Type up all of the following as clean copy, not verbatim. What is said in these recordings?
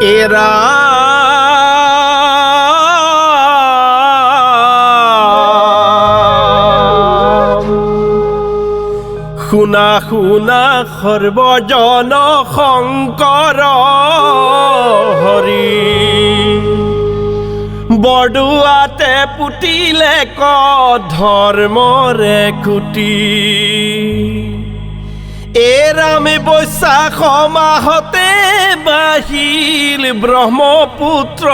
এৰা শুনা শুনা সৰ্বজন শংকৰ হৰি বৰদুৱাতে পুতিলে ক ধৰ্মৰে খুটি এৰামে বৈশাখ মাহতে বাহিল ব্ৰহ্মপুত্ৰৰ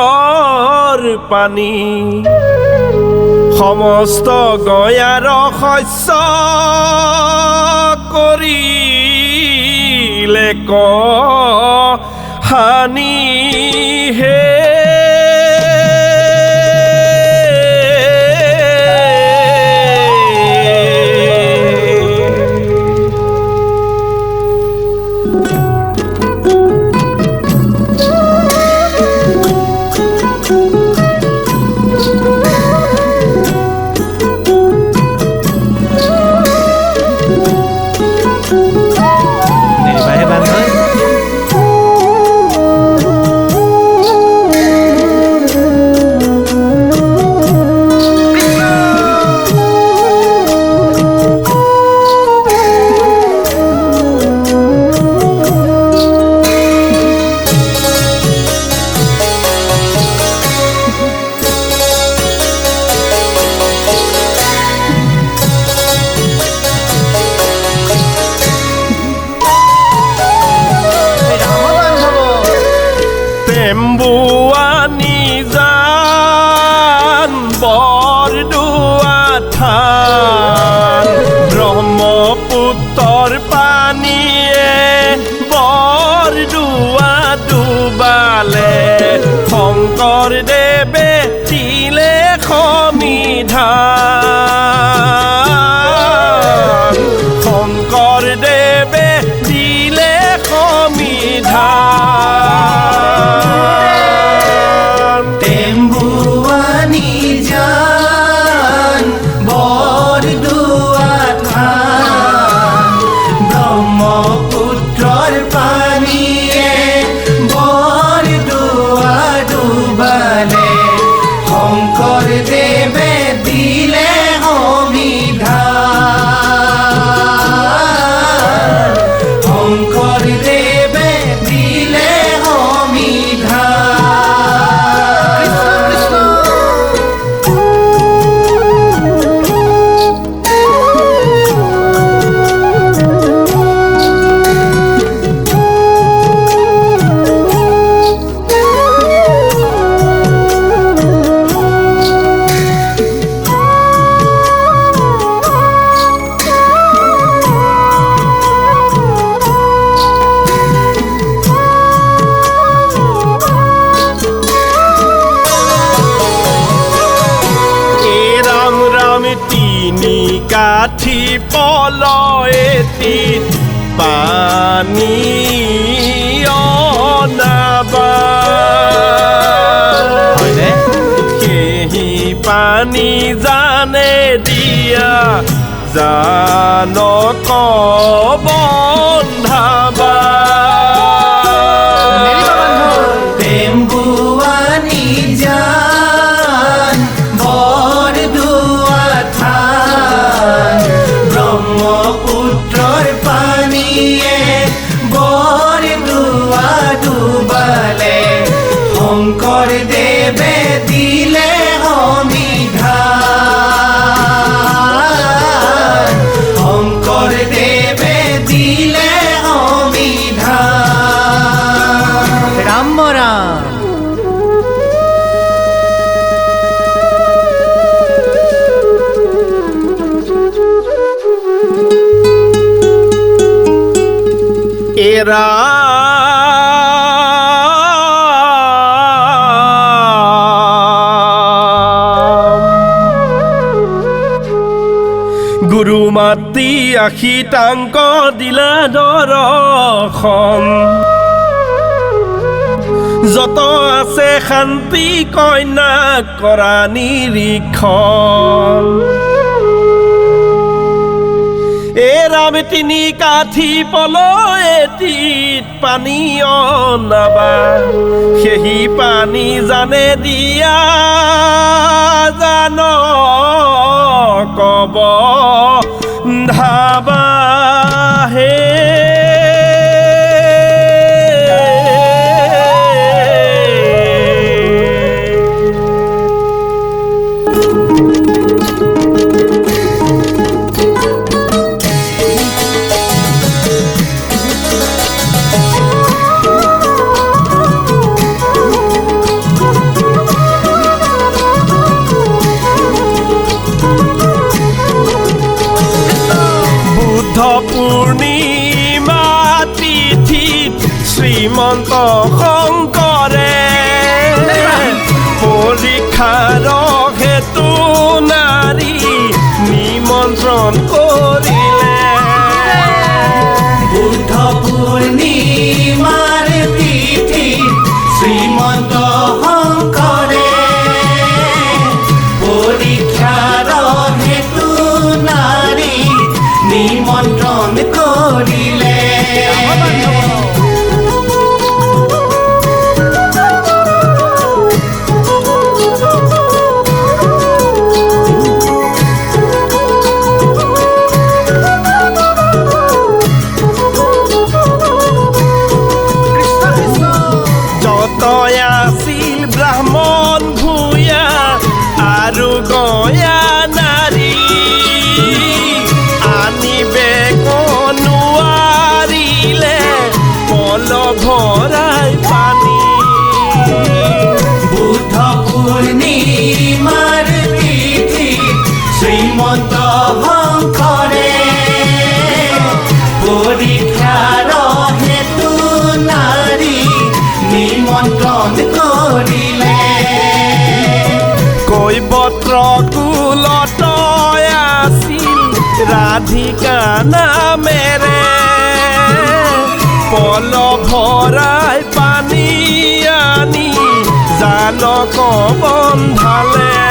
পানী সমস্ত গয়াৰ শস্য কৰিলে ক হানি হে টেম্বুৱানী জান বৰদুৱা থান ব্ৰহ্মপুত্ৰৰ পানীয়ে বৰদুৱা ডুবালে শংকৰদেৱে দিলে সমিধান শংকৰদেৱে দিলে সমিধান টেম্বুৱানী জান বৰদুৱা থান ব্ৰহ্মপুত্ৰৰ পানীয়ে বৰদুৱা ডুবালে শংকৰদেৱে দিলে সমিধান শংকৰদেৱে দিলে তিনি কাঠি পলয়েতি পানী অনাবা সেহি পানী জানে দিয়া জানক বন্ধাবা টেম্বুৱানী জান বৰদুৱা থান ব্ৰহ্মপুত্ৰৰ পানীয়ে বৰদুৱা ডুবালে শংকৰদেৱে দিলে সমিধান শংকৰদেৱে দিলে সমিধান ৰাম ৰাম এৰা গুৰু মাতি আশী টাংক দিলা দৰ্শন যত আছে শান্তি কন্যা কৰা নিৰীক্ষণ এৰাম তিনি কাঠি পলয়টিত পানী অনাবা সেহি পানী জানে দিয়া জান কব ধাবা হে পূৰ্ণিমা তিথিত শ্ৰীমন্ত শংকৰে পৰীক্ষাৰ হেতু নাৰী নিমন্ত্ৰণ কৰিলে বুদ্ধ পূৰ্ণিমাৰ তিথি শ্ৰীমন্ত শংকৰে পৰীক্ষাৰ হেতু নাৰী নিমন্ত্ৰণ কৰিলে যতই আছিল ব্ৰাহ্মণ ভূঞা আৰু গয়া নাৰী আনিবে নোৱাৰিলে পল ভৰাই পানী বুদ্ধ পূৰ্ণিমাৰ তিথি শ্ৰীমন্ত শংকৰে পৰীক্ষাৰ হেতু নাৰী নিমন্ত্ৰণ কৰিলে কৈবত্ৰ কুলত আছিল ৰাধিকা নামেৰে পল ভৰাই পানী আনি জানক বন্ধালে